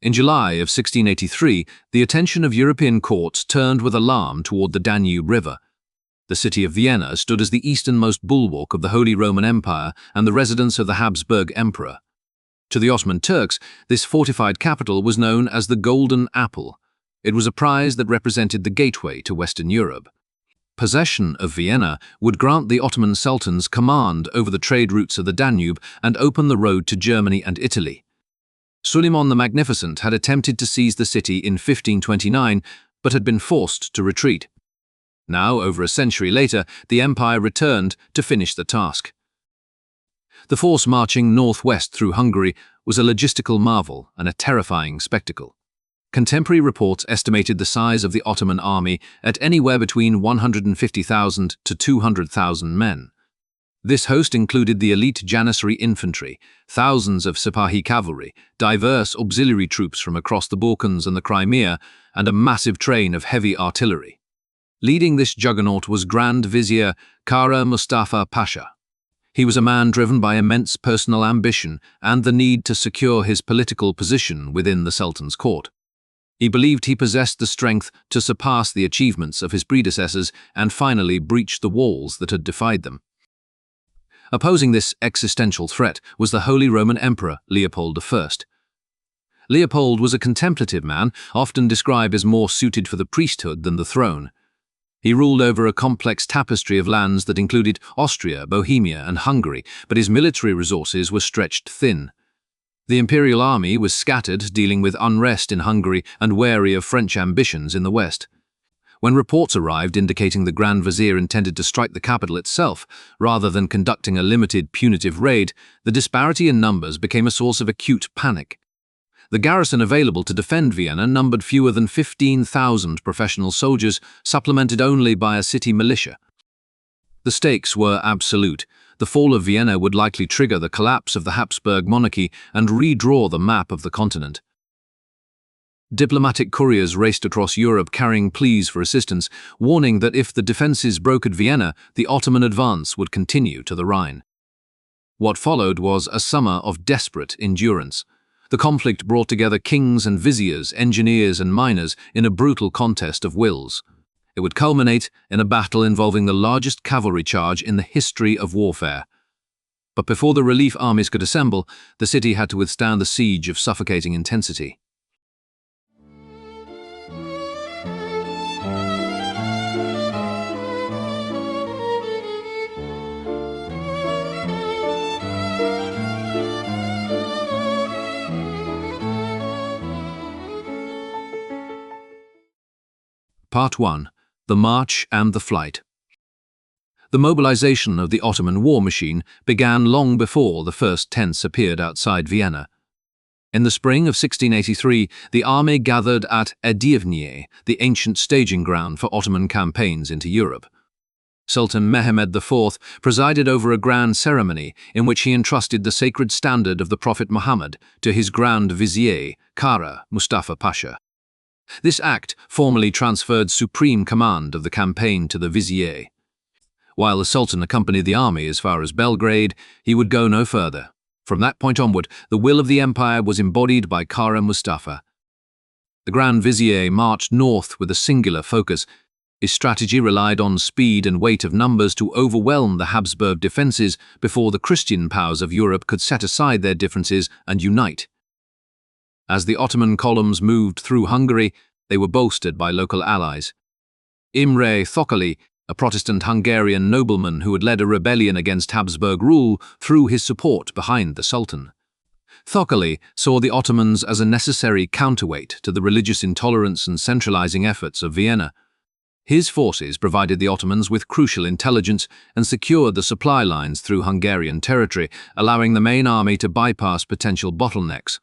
In July of 1683, the attention of European courts turned with alarm toward the Danube River. The city of Vienna stood as the easternmost bulwark of the Holy Roman Empire and the residence of the Habsburg Emperor. To the Ottoman Turks, this fortified capital was known as the Golden Apple. It was a prize that represented the gateway to Western Europe. Possession of Vienna would grant the Ottoman sultans command over the trade routes of the Danube and open the road to Germany and Italy. Suleiman the Magnificent had attempted to seize the city in 1529, but had been forced to retreat. Now, over a century later, the empire returned to finish the task. The force marching northwest through Hungary was a logistical marvel and a terrifying spectacle. Contemporary reports estimated the size of the Ottoman army at anywhere between 150,000 to 200,000 men. This host included the elite Janissary infantry, thousands of Sipahi cavalry, diverse auxiliary troops from across the Balkans and the Crimea, and a massive train of heavy artillery. Leading this juggernaut was Grand Vizier Kara Mustafa Pasha. He was a man driven by immense personal ambition and the need to secure his political position within the Sultan's court. He believed he possessed the strength to surpass the achievements of his predecessors and finally breach the walls that had defied them. Opposing this existential threat was the Holy Roman Emperor Leopold I. Leopold was a contemplative man, often described as more suited for the priesthood than the throne. He ruled over a complex tapestry of lands that included Austria, Bohemia, and Hungary, but his military resources were stretched thin. The imperial army was scattered, dealing with unrest in Hungary and wary of French ambitions in the west. When reports arrived indicating the Grand Vizier intended to strike the capital itself, rather than conducting a limited punitive raid, the disparity in numbers became a source of acute panic. The garrison available to defend Vienna numbered fewer than 15,000 professional soldiers, supplemented only by a city militia. The stakes were absolute. The fall of Vienna would likely trigger the collapse of the Habsburg monarchy and redraw the map of the continent. Diplomatic couriers raced across Europe carrying pleas for assistance, warning that if the defences broke at Vienna, the Ottoman advance would continue to the Rhine. What followed was a summer of desperate endurance. The conflict brought together kings and viziers, engineers and miners in a brutal contest of wills. It would culminate in a battle involving the largest cavalry charge in the history of warfare. But before the relief armies could assemble, the city had to withstand the siege of suffocating intensity. Part 1. The March and the Flight. The mobilization of the Ottoman war machine began long before the first tents appeared outside Vienna. In the spring of 1683, the army gathered at Edirne, the ancient staging ground for Ottoman campaigns into Europe. Sultan Mehmed IV presided over a grand ceremony in which he entrusted the sacred standard of the Prophet Muhammad to his Grand Vizier Kara Mustafa Pasha. This act formally transferred supreme command of the campaign to the Vizier. While the Sultan accompanied the army as far as Belgrade, he would go no further. From that point onward, the will of the empire was embodied by Kara Mustafa. The Grand Vizier marched north with a singular focus. His strategy relied on speed and weight of numbers to overwhelm the Habsburg defences before the Christian powers of Europe could set aside their differences and unite. As the Ottoman columns moved through Hungary, they were bolstered by local allies. Imre Thököly, a Protestant Hungarian nobleman who had led a rebellion against Habsburg rule, threw his support behind the Sultan. Thököly saw the Ottomans as a necessary counterweight to the religious intolerance and centralizing efforts of Vienna. His forces provided the Ottomans with crucial intelligence and secured the supply lines through Hungarian territory, allowing the main army to bypass potential bottlenecks.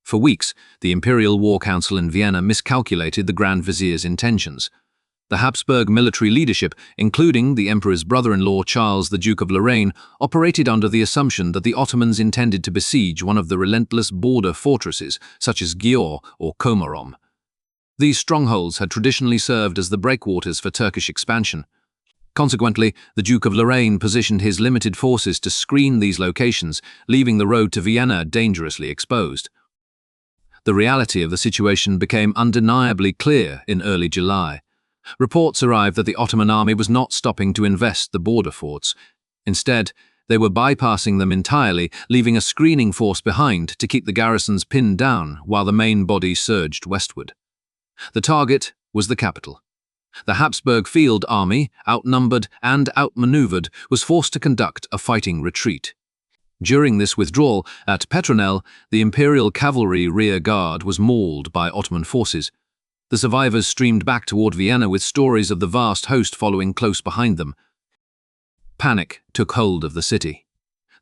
For weeks, the Imperial War Council in Vienna miscalculated the Grand Vizier's intentions. The Habsburg military leadership, including the Emperor's brother-in-law Charles the Duke of Lorraine, operated under the assumption that the Ottomans intended to besiege one of the relentless border fortresses, such as Győr or Komárom. These strongholds had traditionally served as the breakwaters for Turkish expansion. Consequently, the Duke of Lorraine positioned his limited forces to screen these locations, leaving the road to Vienna dangerously exposed. The reality of the situation became undeniably clear in early July. Reports arrived that the Ottoman army was not stopping to invest the border forts. Instead, they were bypassing them entirely, leaving a screening force behind to keep the garrisons pinned down while the main body surged westward. The target was the capital. The Habsburg field army, outnumbered and outmaneuvered, was forced to conduct a fighting retreat. During this withdrawal, at Petronell, the Imperial cavalry rear guard was mauled by Ottoman forces. The survivors streamed back toward Vienna with stories of the vast host following close behind them. Panic took hold of the city.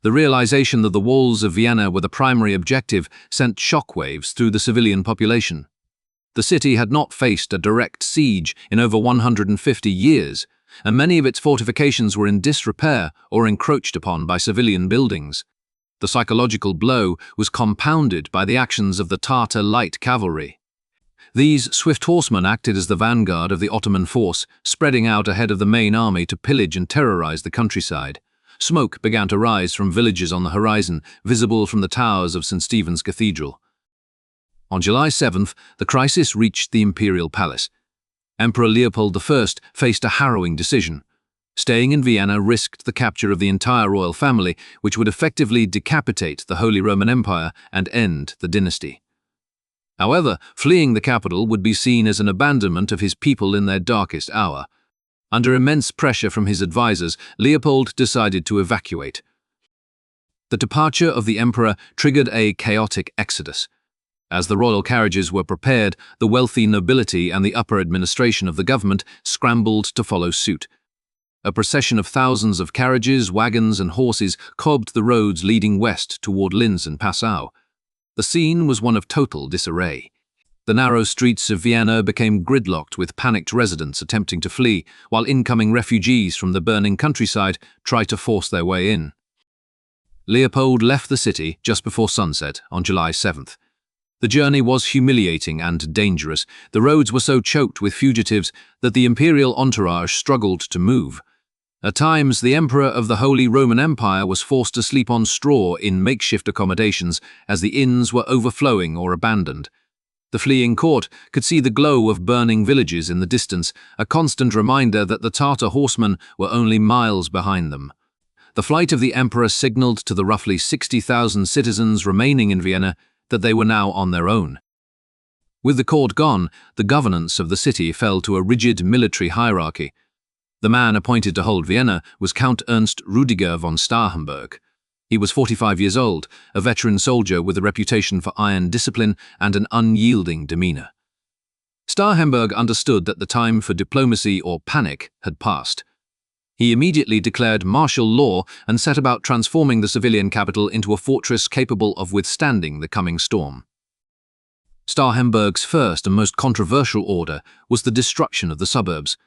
The realization that the walls of Vienna were the primary objective sent shockwaves through the civilian population. The city had not faced a direct siege in over 150 years, and many of its fortifications were in disrepair or encroached upon by civilian buildings. The psychological blow was compounded by the actions of the Tartar light cavalry. These swift horsemen acted as the vanguard of the Ottoman force, spreading out ahead of the main army to pillage and terrorize the countryside. Smoke began to rise from villages on the horizon, visible from the towers of St. Stephen's Cathedral. On July 7th, the crisis reached the imperial palace. Emperor Leopold I faced a harrowing decision. Staying in Vienna risked the capture of the entire royal family, which would effectively decapitate the Holy Roman Empire and end the dynasty. However, fleeing the capital would be seen as an abandonment of his people in their darkest hour. Under immense pressure from his advisors, Leopold decided to evacuate. The departure of the emperor triggered a chaotic exodus. As the royal carriages were prepared, the wealthy nobility and the upper administration of the government scrambled to follow suit. A procession of thousands of carriages, wagons, and horses cobbed the roads leading west toward Linz and Passau. The scene was one of total disarray. The narrow streets of Vienna became gridlocked with panicked residents attempting to flee, while incoming refugees from the burning countryside tried to force their way in. Leopold left the city just before sunset on July 7th. The journey was humiliating and dangerous. The roads were so choked with fugitives that the imperial entourage struggled to move. At times, the Emperor of the Holy Roman Empire was forced to sleep on straw in makeshift accommodations as the inns were overflowing or abandoned. The fleeing court could see the glow of burning villages in the distance, a constant reminder that the Tartar horsemen were only miles behind them. The flight of the emperor signaled to the roughly 60,000 citizens remaining in Vienna that they were now on their own. With the court gone, the governance of the city fell to a rigid military hierarchy. The man appointed to hold Vienna was Count Ernst Rüdiger von Starhemberg. He was 45 years old, a veteran soldier with a reputation for iron discipline and an unyielding demeanor. Starhemberg understood that the time for diplomacy or panic had passed. He immediately declared martial law and set about transforming the civilian capital into a fortress capable of withstanding the coming storm. Starhemberg's first and most controversial order was the destruction of the suburbs.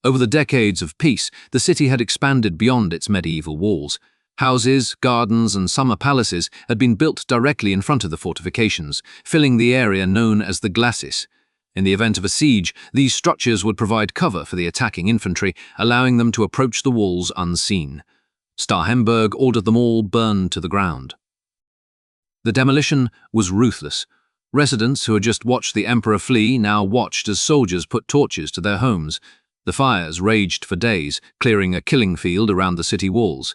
Over the decades of peace, the city had expanded beyond its medieval walls. Houses, gardens, and summer palaces had been built directly in front of the fortifications, filling the area known as the glacis. In the event of a siege, these structures would provide cover for the attacking infantry, allowing them to approach the walls unseen. Starhemberg ordered them all burned to the ground. The demolition was ruthless. Residents who had just watched the emperor flee now watched as soldiers put torches to their homes. The fires raged for days, clearing a killing field around the city walls.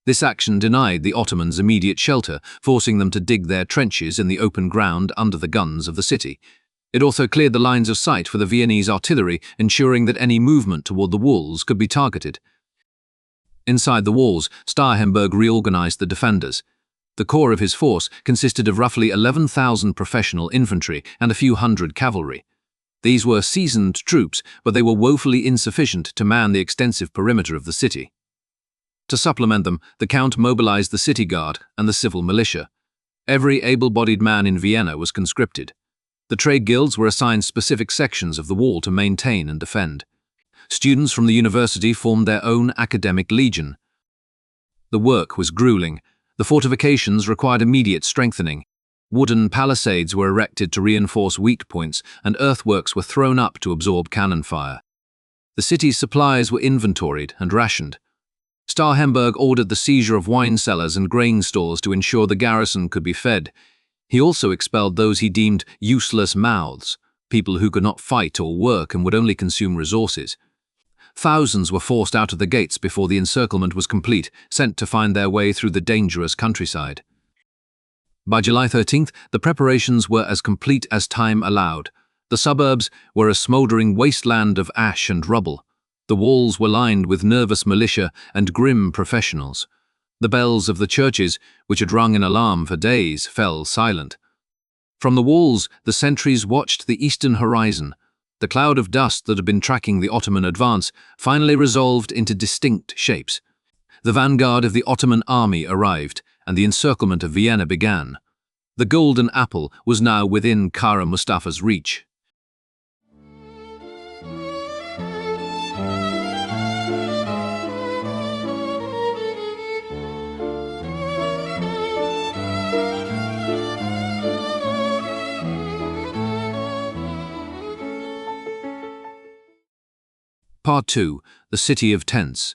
This action denied the Ottomans immediate shelter, forcing them to dig their trenches in the open ground under the guns of the city. It also cleared the lines of sight for the Viennese artillery, ensuring that any movement toward the walls could be targeted. Inside the walls, Starhemberg reorganized the defenders. The core of his force consisted of roughly 11,000 professional infantry and a few hundred cavalry. These were seasoned troops, but they were woefully insufficient to man the extensive perimeter of the city. To supplement them, the Count mobilized the city guard and the civil militia. Every able-bodied man in Vienna was conscripted. The trade guilds were assigned specific sections of the wall to maintain and defend. Students from the university formed their own academic legion. The work was grueling. The fortifications required immediate strengthening. Wooden palisades were erected to reinforce weak points, and earthworks were thrown up to absorb cannon fire. The city's supplies were inventoried and rationed. Starhemberg ordered the seizure of wine cellars and grain stores to ensure the garrison could be fed. He also expelled those he deemed useless mouths, people who could not fight or work and would only consume resources. Thousands were forced out of the gates before the encirclement was complete, sent to find their way through the dangerous countryside. By July 13th, the preparations were as complete as time allowed. The suburbs were a smouldering wasteland of ash and rubble. The walls were lined with nervous militia and grim professionals. The bells of the churches, which had rung in alarm for days, fell silent. From the walls, the sentries watched the eastern horizon. The cloud of dust that had been tracking the Ottoman advance finally resolved into distinct shapes. The vanguard of the Ottoman army arrived, and the encirclement of Vienna began. The golden apple was now within Kara Mustafa's reach. Part 2. The City of Tents.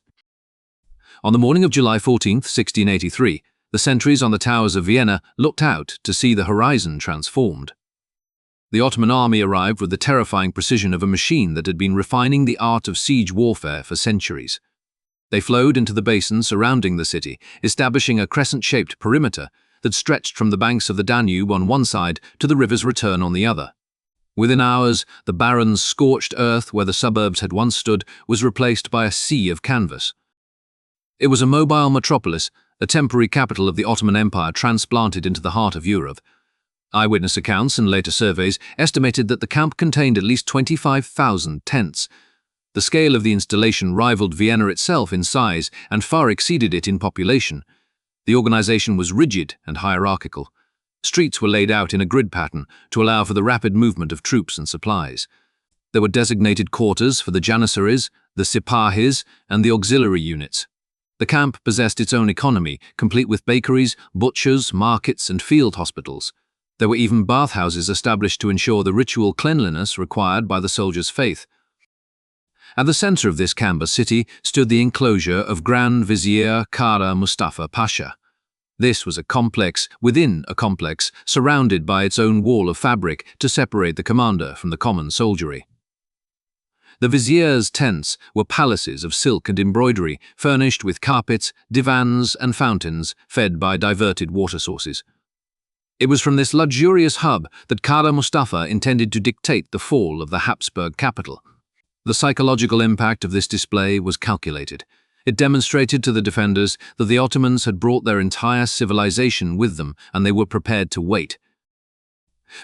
On the morning of July 14, 1683, the sentries on the towers of Vienna looked out to see the horizon transformed. The Ottoman army arrived with the terrifying precision of a machine that had been refining the art of siege warfare for centuries. They flowed into the basin surrounding the city, establishing a crescent-shaped perimeter that stretched from the banks of the Danube on one side to the river's return on the other. Within hours, the barren, scorched earth where the suburbs had once stood was replaced by a sea of canvas. It was a mobile metropolis, a temporary capital of the Ottoman Empire transplanted into the heart of Europe. Eyewitness accounts and later surveys estimated that the camp contained at least 25,000 tents. The scale of the installation rivaled Vienna itself in size and far exceeded it in population. The organization was rigid and hierarchical. Streets were laid out in a grid pattern to allow for the rapid movement of troops and supplies. There were designated quarters for the janissaries, the sipahis, and the auxiliary units. The camp possessed its own economy, complete with bakeries, butchers, markets, and field hospitals. There were even bathhouses established to ensure the ritual cleanliness required by the soldiers' faith. At the center of this canvas city stood the enclosure of Grand Vizier Kara Mustafa Pasha. This was a complex within a complex, surrounded by its own wall of fabric to separate the commander from the common soldiery. The vizier's tents were palaces of silk and embroidery, furnished with carpets, divans, and fountains, fed by diverted water sources. It was from this luxurious hub that Kara Mustafa intended to dictate the fall of the Habsburg capital. The psychological impact of this display was calculated. It demonstrated to the defenders that the Ottomans had brought their entire civilization with them, and they were prepared to wait.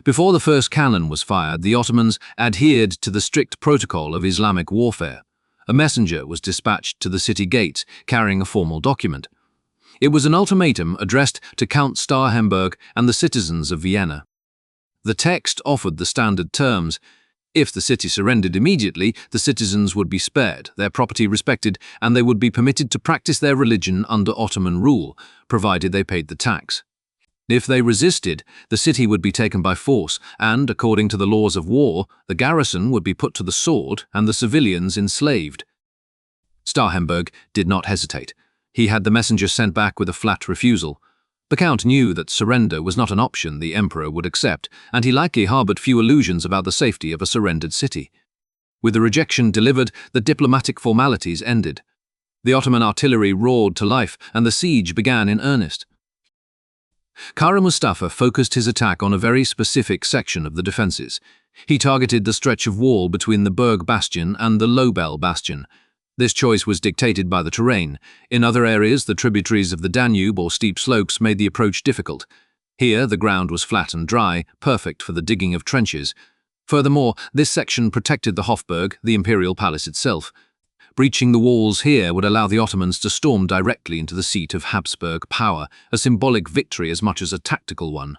Before the first cannon was fired, the Ottomans adhered to the strict protocol of Islamic warfare. A messenger was dispatched to the city gates, carrying a formal document. It was an ultimatum addressed to Count Starhemberg and the citizens of Vienna. The text offered the standard terms. If the city surrendered immediately, the citizens would be spared, their property respected, and they would be permitted to practice their religion under Ottoman rule, provided they paid the tax. If they resisted, the city would be taken by force, and, according to the laws of war, the garrison would be put to the sword and the civilians enslaved. Starhemberg did not hesitate. He had the messenger sent back with a flat refusal. The Count knew that surrender was not an option the Emperor would accept, and he likely harbored few illusions about the safety of a surrendered city. With the rejection delivered, the diplomatic formalities ended. The Ottoman artillery roared to life, and the siege began in earnest. Kara Mustafa focused his attack on a very specific section of the defences. He targeted the stretch of wall between the Berg Bastion and the Lobel Bastion. This choice was dictated by the terrain. In other areas, the tributaries of the Danube or steep slopes made the approach difficult. Here, the ground was flat and dry, perfect for the digging of trenches. Furthermore, this section protected the Hofburg, the imperial palace itself. Breaching the walls here would allow the Ottomans to storm directly into the seat of Habsburg power, a symbolic victory as much as a tactical one.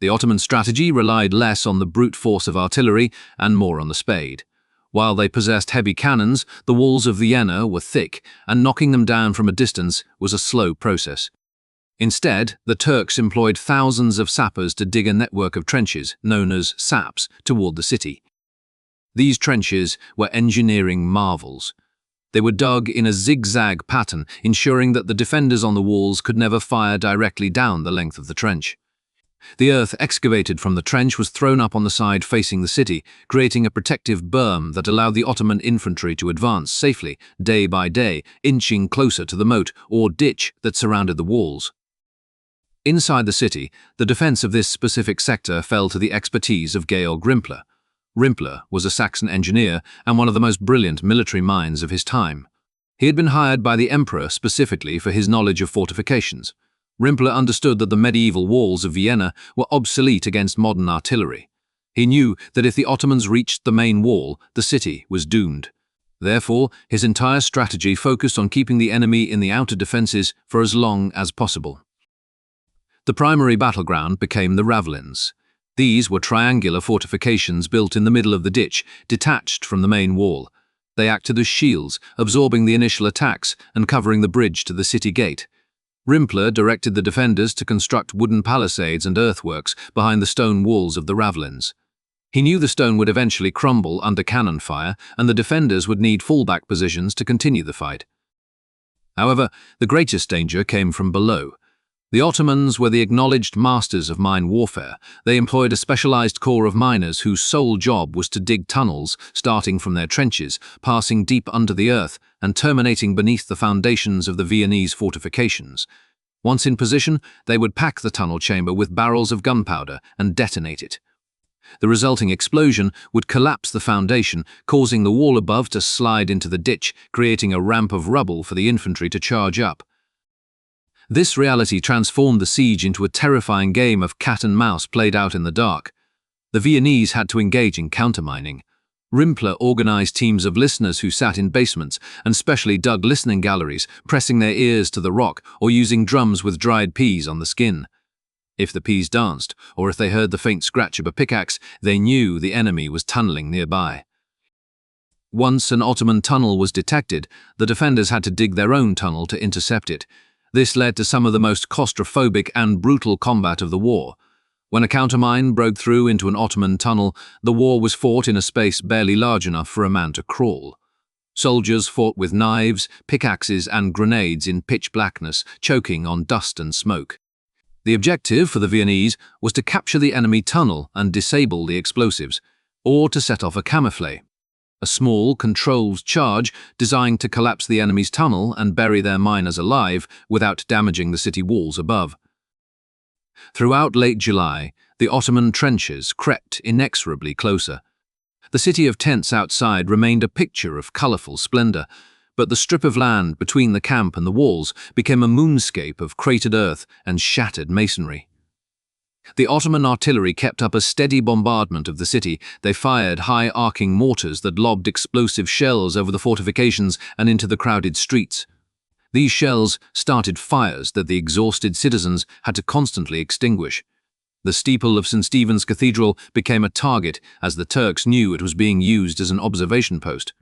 The Ottoman strategy relied less on the brute force of artillery and more on the spade. While they possessed heavy cannons, the walls of Vienna were thick, and knocking them down from a distance was a slow process. Instead, the Turks employed thousands of sappers to dig a network of trenches, known as saps, toward the city. These trenches were engineering marvels. They were dug in a zigzag pattern, ensuring that the defenders on the walls could never fire directly down the length of the trench. The earth excavated from the trench was thrown up on the side facing the city, creating a protective berm that allowed the Ottoman infantry to advance safely, day by day, inching closer to the moat or ditch that surrounded the walls. Inside the city, the defense of this specific sector fell to the expertise of Georg Rimpler. Rimpler was a Saxon engineer and one of the most brilliant military minds of his time. He had been hired by the emperor specifically for his knowledge of fortifications. Rimpler understood that the medieval walls of Vienna were obsolete against modern artillery. He knew that if the Ottomans reached the main wall, the city was doomed. Therefore, his entire strategy focused on keeping the enemy in the outer defenses for as long as possible. The primary battleground became the ravelins. These were triangular fortifications built in the middle of the ditch, detached from the main wall. They acted as shields, absorbing the initial attacks and covering the bridge to the city gate. Rimpler directed the defenders to construct wooden palisades and earthworks behind the stone walls of the ravelins. He knew the stone would eventually crumble under cannon fire, and the defenders would need fallback positions to continue the fight. However, the greatest danger came from below. The Ottomans were the acknowledged masters of mine warfare. They employed a specialized corps of miners whose sole job was to dig tunnels, starting from their trenches, passing deep under the earth, and terminating beneath the foundations of the Viennese fortifications. Once in position, they would pack the tunnel chamber with barrels of gunpowder and detonate it. The resulting explosion would collapse the foundation, causing the wall above to slide into the ditch, creating a ramp of rubble for the infantry to charge up. This reality transformed the siege into a terrifying game of cat and mouse played out in the dark. The Viennese had to engage in countermining. Rimpler organized teams of listeners who sat in basements and specially dug listening galleries, pressing their ears to the rock or using drums with dried peas on the skin. If the peas danced, or if they heard the faint scratch of a pickaxe, they knew the enemy was tunneling nearby. Once an Ottoman tunnel was detected, the defenders had to dig their own tunnel to intercept it. This led to some of the most claustrophobic and brutal combat of the war. When a countermine broke through into an Ottoman tunnel, the war was fought in a space barely large enough for a man to crawl. Soldiers fought with knives, pickaxes, and grenades in pitch blackness, choking on dust and smoke. The objective for the Viennese was to capture the enemy tunnel and disable the explosives, or to set off a camouflage. A small, controlled charge designed to collapse the enemy's tunnel and bury their miners alive without damaging the city walls above. Throughout late July, the Ottoman trenches crept inexorably closer. The city of tents outside remained a picture of colourful splendour, but the strip of land between the camp and the walls became a moonscape of cratered earth and shattered masonry. The Ottoman artillery kept up a steady bombardment of the city. They fired high-arcing mortars that lobbed explosive shells over the fortifications and into the crowded streets. These shells started fires that the exhausted citizens had to constantly extinguish. The steeple of St. Stephen's Cathedral became a target as the Turks knew it was being used as an observation post.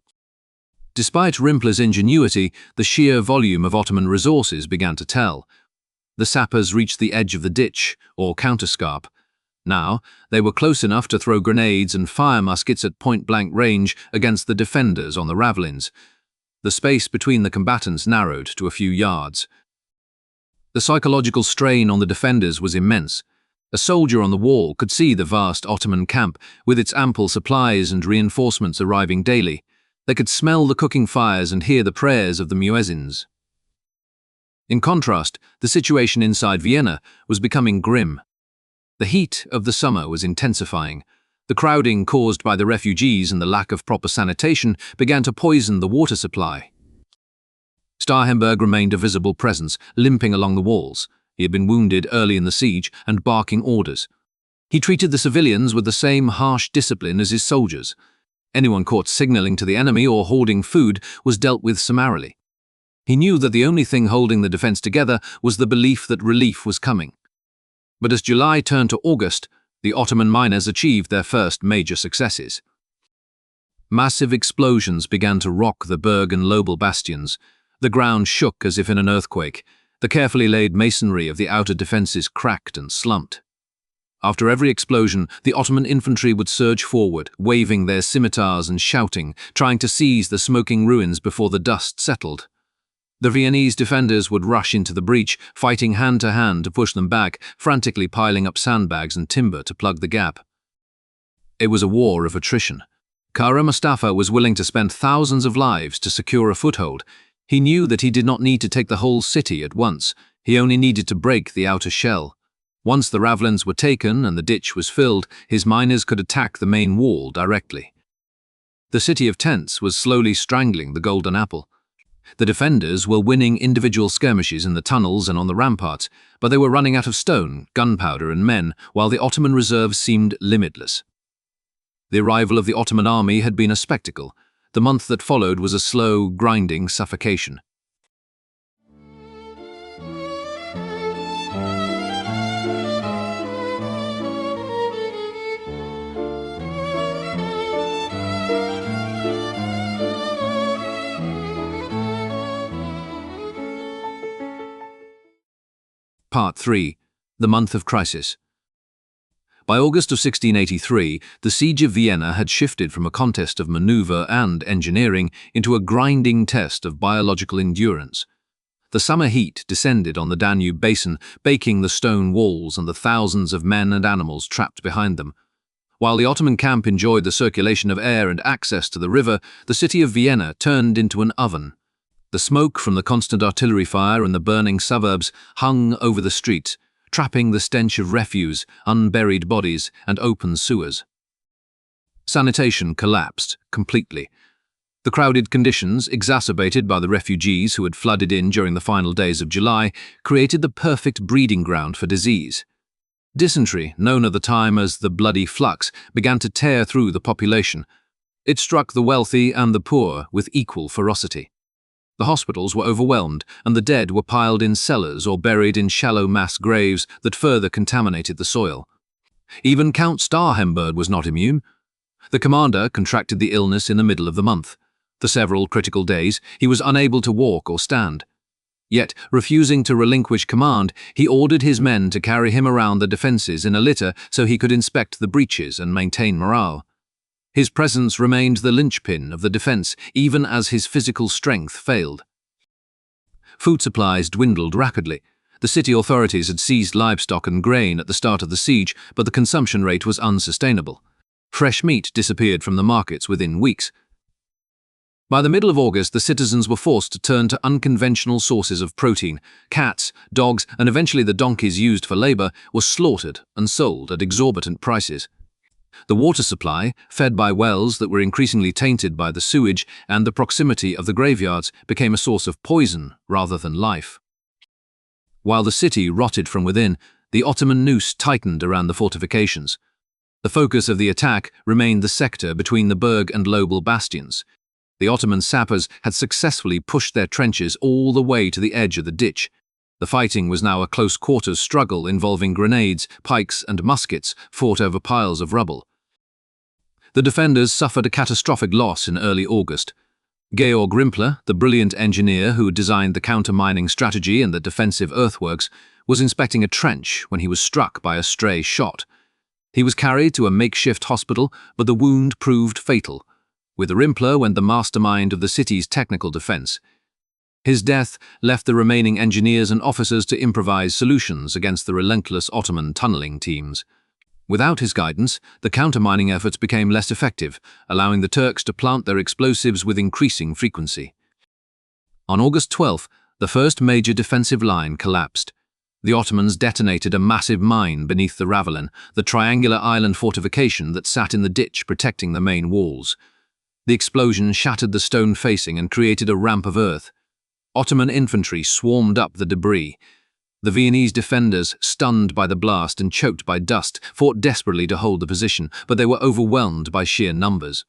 Despite Rimpler's ingenuity, the sheer volume of Ottoman resources began to tell. The sappers reached the edge of the ditch, or counterscarp. Now, they were close enough to throw grenades and fire muskets at point-blank range against the defenders on the ravelins. The space between the combatants narrowed to a few yards. The psychological strain on the defenders was immense. A soldier on the wall could see the vast Ottoman camp, with its ample supplies and reinforcements arriving daily. They could smell the cooking fires and hear the prayers of the muezzins. In contrast, the situation inside Vienna was becoming grim. The heat of the summer was intensifying. The crowding caused by the refugees and the lack of proper sanitation began to poison the water supply. Starhemberg remained a visible presence, limping along the walls. He had been wounded early in the siege and barking orders. He treated the civilians with the same harsh discipline as his soldiers. Anyone caught signaling to the enemy or hoarding food was dealt with summarily. He knew that the only thing holding the defense together was the belief that relief was coming. But as July turned to August, the Ottoman miners achieved their first major successes. Massive explosions began to rock the Berg and Lobel bastions. The ground shook as if in an earthquake. The carefully laid masonry of the outer defences cracked and slumped. After every explosion, the Ottoman infantry would surge forward, waving their scimitars and shouting, trying to seize the smoking ruins before the dust settled. The Viennese defenders would rush into the breach, fighting hand-to-hand to push them back, frantically piling up sandbags and timber to plug the gap. It was a war of attrition. Kara Mustafa was willing to spend thousands of lives to secure a foothold. He knew that he did not need to take the whole city at once. He only needed to break the outer shell. Once the ravelins were taken and the ditch was filled, his miners could attack the main wall directly. The city of tents was slowly strangling the Golden Apple. The defenders were winning individual skirmishes in the tunnels and on the ramparts, but they were running out of stone, gunpowder and men, while the Ottoman reserves seemed limitless. The arrival of the Ottoman army had been a spectacle. The month that followed was a slow, grinding suffocation. Part 3. The Month of Crisis. By August of 1683, the Siege of Vienna had shifted from a contest of maneuver and engineering into a grinding test of biological endurance. The summer heat descended on the Danube basin, baking the stone walls and the thousands of men and animals trapped behind them. While the Ottoman camp enjoyed the circulation of air and access to the river, the city of Vienna turned into an oven. The smoke from the constant artillery fire and the burning suburbs hung over the streets, trapping the stench of refuse, unburied bodies, and open sewers. Sanitation collapsed completely. The crowded conditions, exacerbated by the refugees who had flooded in during the final days of July, created the perfect breeding ground for disease. Dysentery, known at the time as the bloody flux, began to tear through the population. It struck the wealthy and the poor with equal ferocity. The hospitals were overwhelmed, and the dead were piled in cellars or buried in shallow mass graves that further contaminated the soil. Even Count Starhemberg was not immune. The commander contracted the illness in the middle of the month. For several critical days, he was unable to walk or stand. Yet, refusing to relinquish command, he ordered his men to carry him around the defences in a litter so he could inspect the breaches and maintain morale. His presence remained the linchpin of the defence, even as his physical strength failed. Food supplies dwindled rapidly. The city authorities had seized livestock and grain at the start of the siege, but the consumption rate was unsustainable. Fresh meat disappeared from the markets within weeks. By the middle of August, the citizens were forced to turn to unconventional sources of protein. Cats, dogs, and eventually the donkeys used for labour were slaughtered and sold at exorbitant prices. The water supply, fed by wells that were increasingly tainted by the sewage and the proximity of the graveyards, became a source of poison rather than life. While the city rotted from within, the Ottoman noose tightened around the fortifications. The focus of the attack remained the sector between the Berg and Lobel bastions. The Ottoman sappers had successfully pushed their trenches all the way to the edge of the ditch. The fighting was now a close-quarters struggle involving grenades, pikes, and muskets fought over piles of rubble. The defenders suffered a catastrophic loss in early August. Georg Rimpler, the brilliant engineer who designed the counter-mining strategy and the defensive earthworks, was inspecting a trench when he was struck by a stray shot. He was carried to a makeshift hospital, but the wound proved fatal. With Rimpler went the mastermind of the city's technical defense. His death left the remaining engineers and officers to improvise solutions against the relentless Ottoman tunneling teams. Without his guidance, the countermining efforts became less effective, allowing the Turks to plant their explosives with increasing frequency. On August 12th, the first major defensive line collapsed. The Ottomans detonated a massive mine beneath the Ravelin, the triangular island fortification that sat in the ditch protecting the main walls. The explosion shattered the stone facing and created a ramp of earth. Ottoman infantry swarmed up the debris. The Viennese defenders, stunned by the blast and choked by dust, fought desperately to hold the position, but they were overwhelmed by sheer numbers.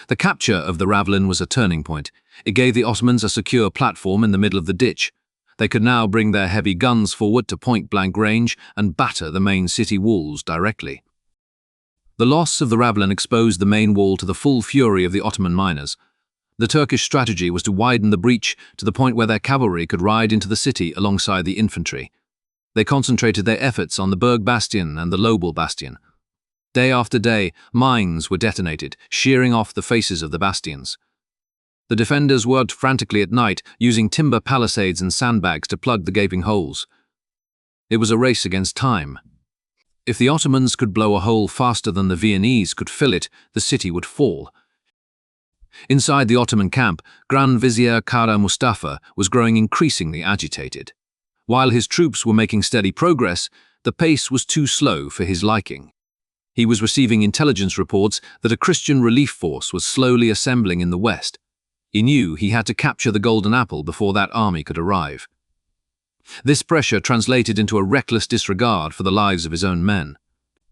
The capture of the Ravelin was a turning point. It gave the Ottomans a secure platform in the middle of the ditch. They could now bring their heavy guns forward to point-blank range and batter the main city walls directly. The loss of the Ravelin exposed the main wall to the full fury of the Ottoman miners. The Turkish strategy was to widen the breach to the point where their cavalry could ride into the city alongside the infantry. They concentrated their efforts on the Berg bastion and the Lobel bastion. Day after day, mines were detonated, shearing off the faces of the bastions. The defenders worked frantically at night, using timber palisades and sandbags to plug the gaping holes. It was a race against time. If the Ottomans could blow a hole faster than the Viennese could fill it, the city would fall. Inside the Ottoman camp, Grand Vizier Kara Mustafa was growing increasingly agitated. While his troops were making steady progress, the pace was too slow for his liking. He was receiving intelligence reports that a Christian relief force was slowly assembling in the west. He knew he had to capture the Golden Apple before that army could arrive. This pressure translated into a reckless disregard for the lives of his own men.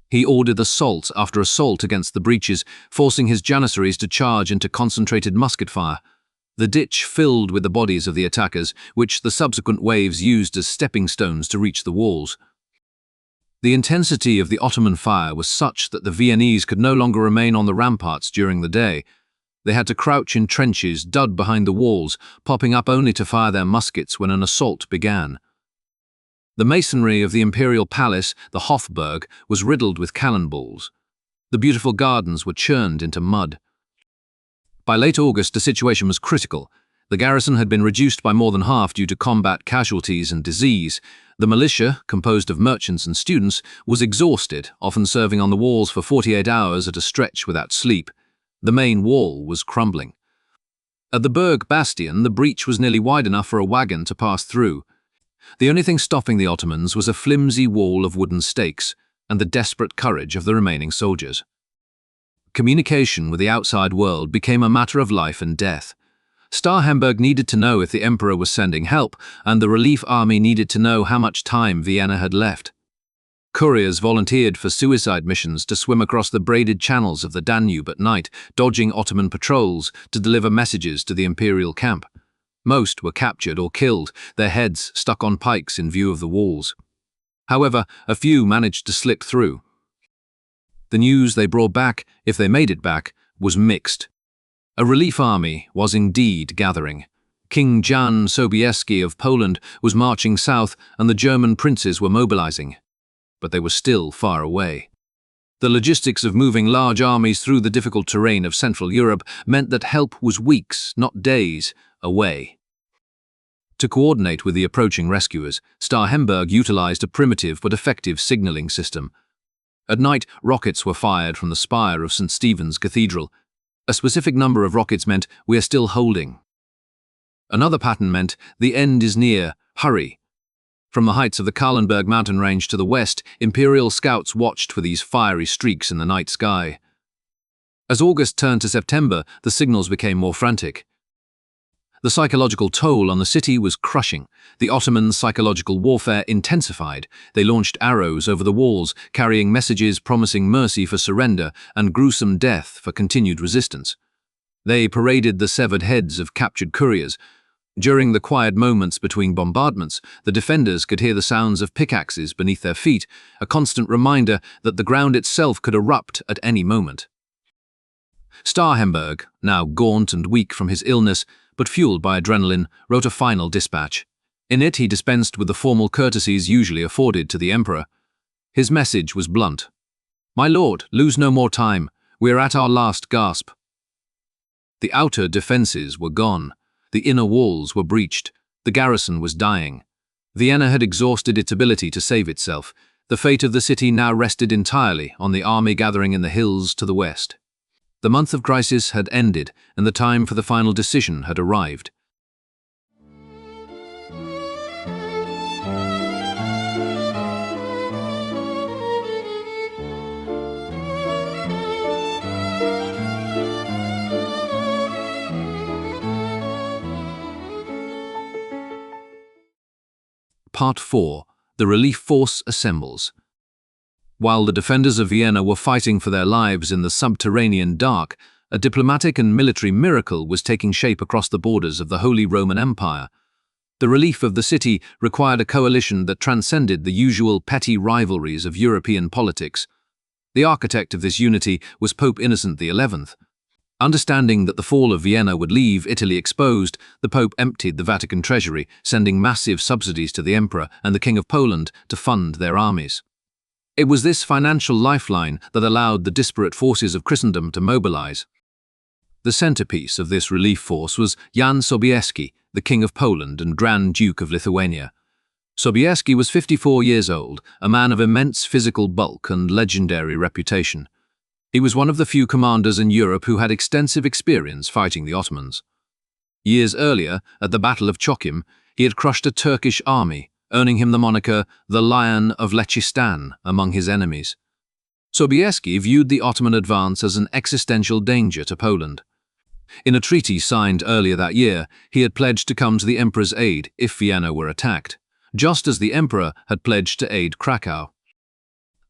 He ordered assault after assault against the breaches, forcing his janissaries to charge into concentrated musket fire. The ditch filled with the bodies of the attackers, which the subsequent waves used as stepping stones to reach the walls. The intensity of the Ottoman fire was such that the Viennese could no longer remain on the ramparts during the day. They had to crouch in trenches dug behind the walls, popping up only to fire their muskets when an assault began. The masonry of the imperial palace, the Hofburg, was riddled with cannonballs. The beautiful gardens were churned into mud. By late August, the situation was critical. The garrison had been reduced by more than half due to combat casualties and disease. The militia, composed of merchants and students, was exhausted, often serving on the walls for 48 hours at a stretch without sleep. The main wall was crumbling. At the Berg bastion, the breach was nearly wide enough for a wagon to pass through. The only thing stopping the Ottomans was a flimsy wall of wooden stakes and the desperate courage of the remaining soldiers. Communication with the outside world became a matter of life and death. Starhemberg needed to know if the emperor was sending help, and the relief army needed to know how much time Vienna had left. Couriers volunteered for suicide missions to swim across the braided channels of the Danube at night, dodging Ottoman patrols to deliver messages to the imperial camp. Most were captured or killed, their heads stuck on pikes in view of the walls. However, a few managed to slip through. The news they brought back, if they made it back, was mixed. A relief army was indeed gathering. King Jan Sobieski of Poland was marching south and the German princes were mobilizing. But they were still far away. The logistics of moving large armies through the difficult terrain of Central Europe meant that help was weeks, not days, away. To coordinate with the approaching rescuers, Starhemberg utilized a primitive but effective signaling system. At night, rockets were fired from the spire of St. Stephen's Cathedral. A specific number of rockets meant, "We are still holding." Another pattern meant, "The end is near, hurry." From the heights of the Kahlenberg mountain range to the west, Imperial scouts watched for these fiery streaks in the night sky. As August turned to September, the signals became more frantic. The psychological toll on the city was crushing. The Ottoman psychological warfare intensified. They launched arrows over the walls, carrying messages promising mercy for surrender and gruesome death for continued resistance. They paraded the severed heads of captured couriers. During the quiet moments between bombardments, the defenders could hear the sounds of pickaxes beneath their feet, a constant reminder that the ground itself could erupt at any moment. Starhemberg, now gaunt and weak from his illness, but fueled by adrenaline, wrote a final dispatch. In it, he dispensed with the formal courtesies usually afforded to the emperor. His message was blunt. "My lord, lose no more time. We are at our last gasp." The outer defenses were gone. The inner walls were breached. The garrison was dying. Vienna had exhausted its ability to save itself. The fate of the city now rested entirely on the army gathering in the hills to the west. The month of crisis had ended, and the time for the final decision had arrived. Part 4. The Relief Force Assembles. While the defenders of Vienna were fighting for their lives in the subterranean dark, a diplomatic and military miracle was taking shape across the borders of the Holy Roman Empire. The relief of the city required a coalition that transcended the usual petty rivalries of European politics. The architect of this unity was Pope Innocent XI. Understanding that the fall of Vienna would leave Italy exposed, the Pope emptied the Vatican treasury, sending massive subsidies to the Emperor and the King of Poland to fund their armies. It was this financial lifeline that allowed the disparate forces of Christendom to mobilize. The centerpiece of this relief force was Jan Sobieski, the King of Poland and Grand Duke of Lithuania. Sobieski was 54 years old, a man of immense physical bulk and legendary reputation. He was one of the few commanders in Europe who had extensive experience fighting the Ottomans. Years earlier, at the Battle of Chocim, he had crushed a Turkish army, earning him the moniker the Lion of Lechistan among his enemies. Sobieski viewed the Ottoman advance as an existential danger to Poland. In a treaty signed earlier that year, he had pledged to come to the Emperor's aid if Vienna were attacked, just as the Emperor had pledged to aid Krakow.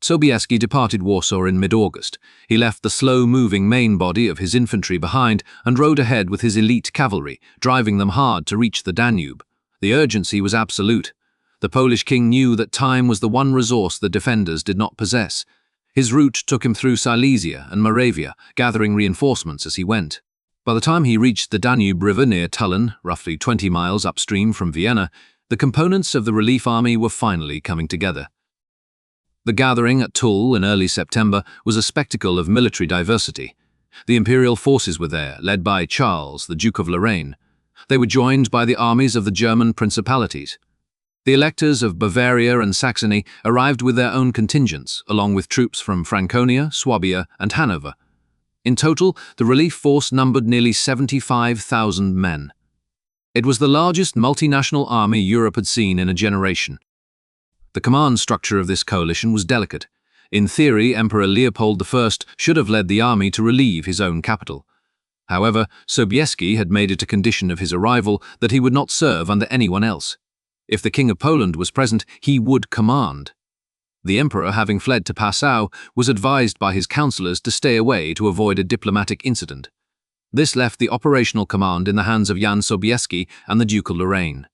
Sobieski departed Warsaw in mid-August. He left the slow-moving main body of his infantry behind and rode ahead with his elite cavalry, driving them hard to reach the Danube. The urgency was absolute. The Polish king knew that time was the one resource the defenders did not possess. His route took him through Silesia and Moravia, gathering reinforcements as he went. By the time he reached the Danube River near Tallinn, roughly 20 miles upstream from Vienna, the components of the relief army were finally coming together. The gathering at Tull in early September was a spectacle of military diversity. The imperial forces were there, led by Charles, the Duke of Lorraine. They were joined by the armies of the German principalities. The electors of Bavaria and Saxony arrived with their own contingents, along with troops from Franconia, Swabia, and Hanover. In total, the relief force numbered nearly 75,000 men. It was the largest multinational army Europe had seen in a generation. The command structure of this coalition was delicate. In theory, Emperor Leopold I should have led the army to relieve his own capital. However, Sobieski had made it a condition of his arrival that he would not serve under anyone else. If the King of Poland was present, he would command. The Emperor, having fled to Passau, was advised by his councillors to stay away to avoid a diplomatic incident. This left the operational command in the hands of Jan Sobieski and the Duke of Lorraine.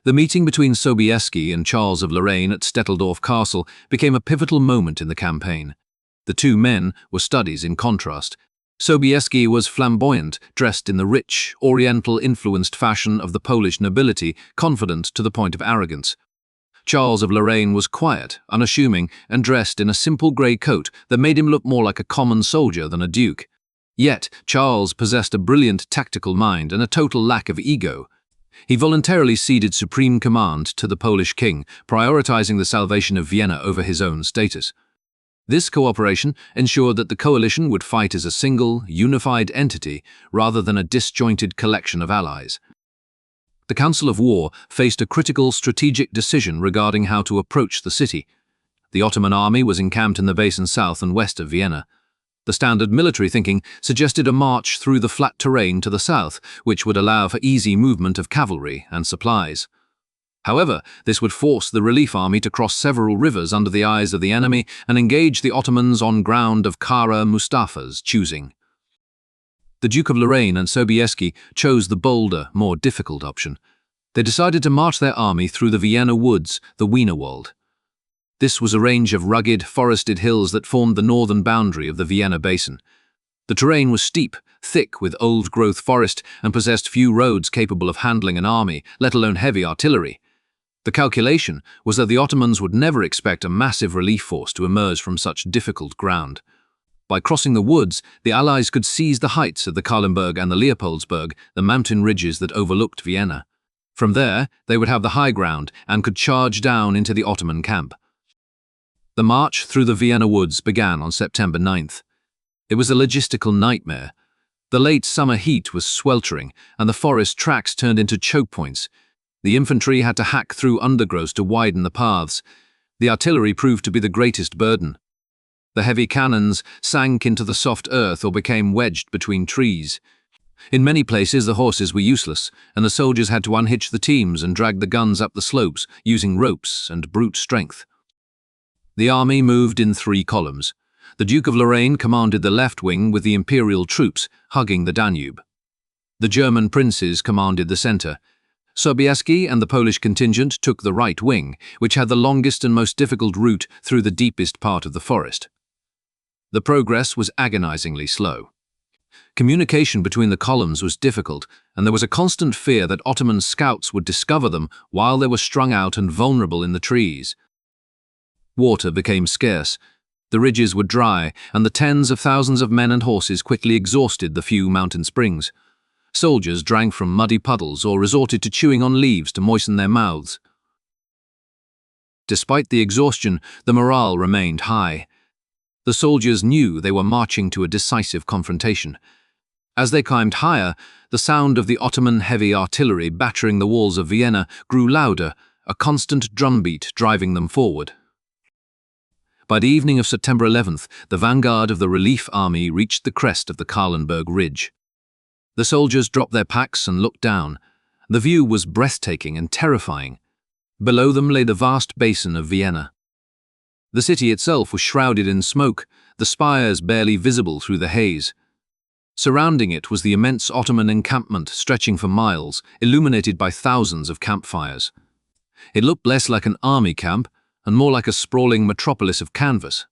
The meeting between Sobieski and Charles of Lorraine at Stetteldorf Castle became a pivotal moment in the campaign. The two men were studies in contrast. Sobieski was flamboyant, dressed in the rich, Oriental-influenced fashion of the Polish nobility, confident to the point of arrogance. Charles of Lorraine was quiet, unassuming, and dressed in a simple grey coat that made him look more like a common soldier than a duke. Yet, Charles possessed a brilliant tactical mind and a total lack of ego. He voluntarily ceded supreme command to the Polish king, prioritizing the salvation of Vienna over his own status. This cooperation ensured that the coalition would fight as a single, unified entity rather than a disjointed collection of allies. The Council of War faced a critical strategic decision regarding how to approach the city. The Ottoman army was encamped in the basin south and west of Vienna. The standard military thinking suggested a march through the flat terrain to the south, which would allow for easy movement of cavalry and supplies. However, this would force the relief army to cross several rivers under the eyes of the enemy and engage the Ottomans on ground of Kara Mustafa's choosing. The Duke of Lorraine and Sobieski chose the bolder, more difficult option. They decided to march their army through the Vienna woods, the Wienerwald. This was a range of rugged, forested hills that formed the northern boundary of the Vienna basin. The terrain was steep, thick with old-growth forest, and possessed few roads capable of handling an army, let alone heavy artillery. The calculation was that the Ottomans would never expect a massive relief force to emerge from such difficult ground. By crossing the woods, the Allies could seize the heights of the Kahlenberg and the Leopoldsberg, the mountain ridges that overlooked Vienna. From there, they would have the high ground and could charge down into the Ottoman camp. The march through the Vienna woods began on September 9th. It was a logistical nightmare. The late summer heat was sweltering, and the forest tracks turned into choke points. The infantry had to hack through undergrowth to widen the paths. The artillery proved to be the greatest burden. The heavy cannons sank into the soft earth or became wedged between trees. In many places the horses were useless, and the soldiers had to unhitch the teams and drag the guns up the slopes using ropes and brute strength. The army moved in 3 columns. The Duke of Lorraine commanded the left wing with the imperial troops, hugging the Danube. The German princes commanded the centre. Sobieski and the Polish contingent took the right wing, which had the longest and most difficult route through the deepest part of the forest. The progress was agonizingly slow. Communication between the columns was difficult, and there was a constant fear that Ottoman scouts would discover them while they were strung out and vulnerable in the trees. Water became scarce. The ridges were dry, and the tens of thousands of men and horses quickly exhausted the few mountain springs. Soldiers drank from muddy puddles or resorted to chewing on leaves to moisten their mouths. Despite the exhaustion, the morale remained high. The soldiers knew they were marching to a decisive confrontation. As they climbed higher, the sound of the Ottoman heavy artillery battering the walls of Vienna grew louder, a constant drumbeat driving them forward. By the evening of September 11th, the vanguard of the relief army reached the crest of the Kahlenberg Ridge. The soldiers dropped their packs and looked down. The view was breathtaking and terrifying. Below them lay the vast basin of Vienna. The city itself was shrouded in smoke, the spires barely visible through the haze. Surrounding it was the immense Ottoman encampment stretching for miles, illuminated by thousands of campfires. It looked less like an army camp and more like a sprawling metropolis of canvas.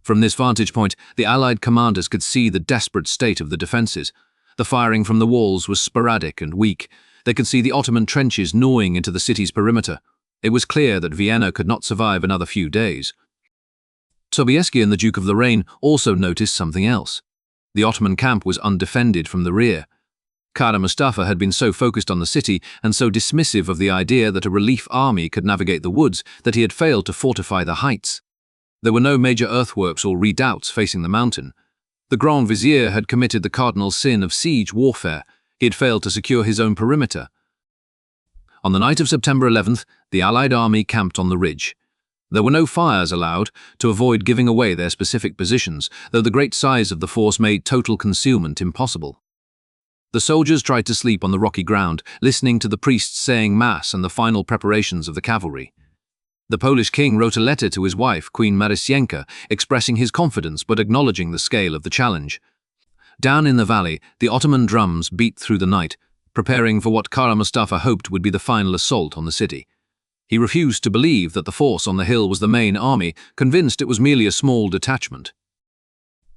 From this vantage point, the Allied commanders could see the desperate state of the defences. The firing from the walls was sporadic and weak. They could see the Ottoman trenches gnawing into the city's perimeter. It was clear that Vienna could not survive another few days. Sobieski and the Duke of Lorraine also noticed something else. The Ottoman camp was undefended from the rear. Kara Mustafa had been so focused on the city and so dismissive of the idea that a relief army could navigate the woods that he had failed to fortify the heights. There were no major earthworks or redoubts facing the mountain. The Grand Vizier had committed the cardinal sin of siege warfare. He had failed to secure his own perimeter. On the night of September 11th, the Allied army camped on the ridge. There were no fires allowed to avoid giving away their specific positions, though the great size of the force made total concealment impossible. The soldiers tried to sleep on the rocky ground, listening to the priests saying Mass and the final preparations of the cavalry. The Polish king wrote a letter to his wife, Queen Marysienka, expressing his confidence but acknowledging the scale of the challenge. Down in the valley, the Ottoman drums beat through the night, preparing for what Kara Mustafa hoped would be the final assault on the city. He refused to believe that the force on the hill was the main army, convinced it was merely a small detachment.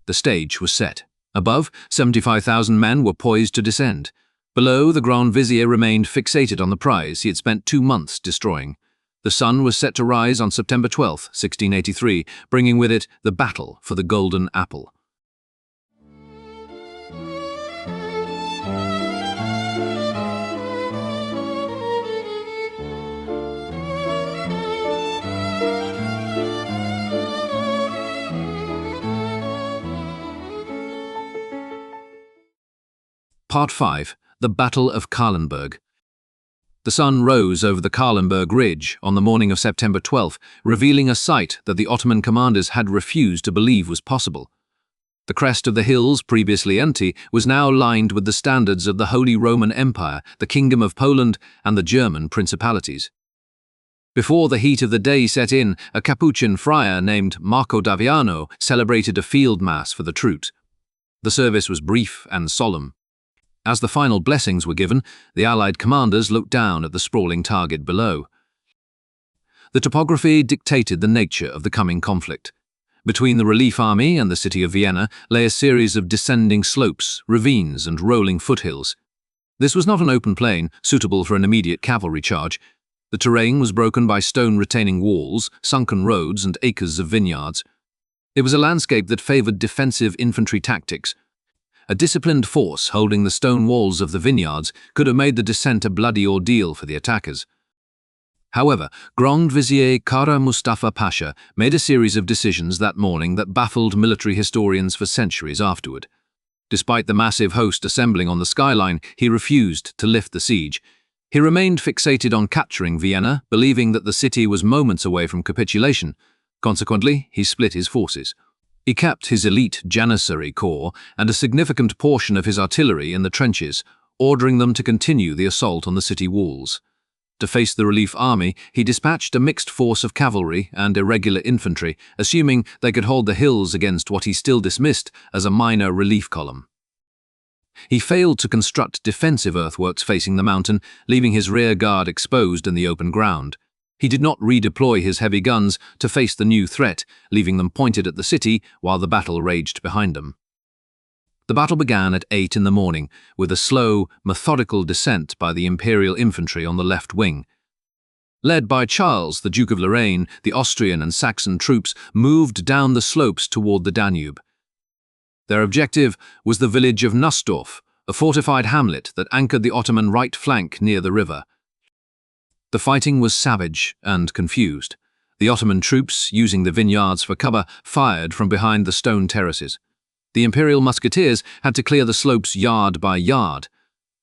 The stage was set. Above, 75,000 men were poised to descend. Below, the Grand Vizier remained fixated on the prize he had spent 2 months destroying. The sun was set to rise on September 12, 1683, bringing with it the battle for the Golden Apple. Part 5. The Battle of Kahlenberg. The sun rose over the Kahlenberg Ridge on the morning of September 12, revealing a sight that the Ottoman commanders had refused to believe was possible. The crest of the hills, previously empty, was now lined with the standards of the Holy Roman Empire, the Kingdom of Poland, and the German principalities. Before the heat of the day set in, a Capuchin friar named Marco d'Aviano celebrated a field mass for the troops. The service was brief and solemn. As the final blessings were given, the Allied commanders looked down at the sprawling target below. The topography dictated the nature of the coming conflict. Between the relief army and the city of Vienna lay a series of descending slopes, ravines, and rolling foothills. This was not an open plain, suitable for an immediate cavalry charge. The terrain was broken by stone retaining walls, sunken roads, and acres of vineyards. It was a landscape that favored defensive infantry tactics. A disciplined force holding the stone walls of the vineyards could have made the descent a bloody ordeal for the attackers. However, Grand Vizier Kara Mustafa Pasha made a series of decisions that morning that baffled military historians for centuries afterward. Despite the massive host assembling on the skyline, he refused to lift the siege. He remained fixated on capturing Vienna, believing that the city was moments away from capitulation. Consequently, he split his forces. He kept his elite Janissary corps and a significant portion of his artillery in the trenches, ordering them to continue the assault on the city walls. To face the relief army, he dispatched a mixed force of cavalry and irregular infantry, assuming they could hold the hills against what he still dismissed as a minor relief column. He failed to construct defensive earthworks facing the mountain, leaving his rear guard exposed in the open ground. He did not redeploy his heavy guns to face the new threat, leaving them pointed at the city while the battle raged behind them. The battle began at 8 in the morning, with a slow, methodical descent by the Imperial infantry on the left wing. Led by Charles, the Duke of Lorraine, the Austrian and Saxon troops moved down the slopes toward the Danube. Their objective was the village of Nussdorf, a fortified hamlet that anchored the Ottoman right flank near the river. The fighting was savage and confused. The Ottoman troops, using the vineyards for cover, fired from behind the stone terraces. The Imperial musketeers had to clear the slopes yard by yard.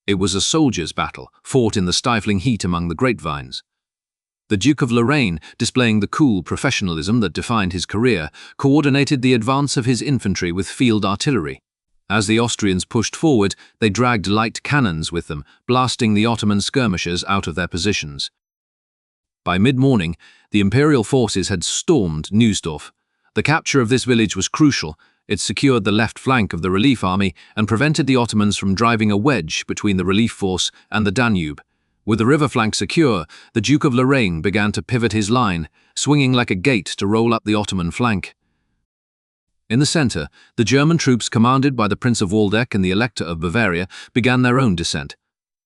It was a soldier's battle, fought in the stifling heat among the grapevines. The Duke of Lorraine, displaying the cool professionalism that defined his career, coordinated the advance of his infantry with field artillery. As the Austrians pushed forward, they dragged light cannons with them, blasting the Ottoman skirmishers out of their positions. By mid-morning, the Imperial forces had stormed Nussdorf. The capture of this village was crucial. It secured the left flank of the relief army and prevented the Ottomans from driving a wedge between the relief force and the Danube. With the river flank secure, the Duke of Lorraine began to pivot his line, swinging like a gate to roll up the Ottoman flank. In the center, the German troops commanded by the Prince of Waldeck and the Elector of Bavaria began their own descent.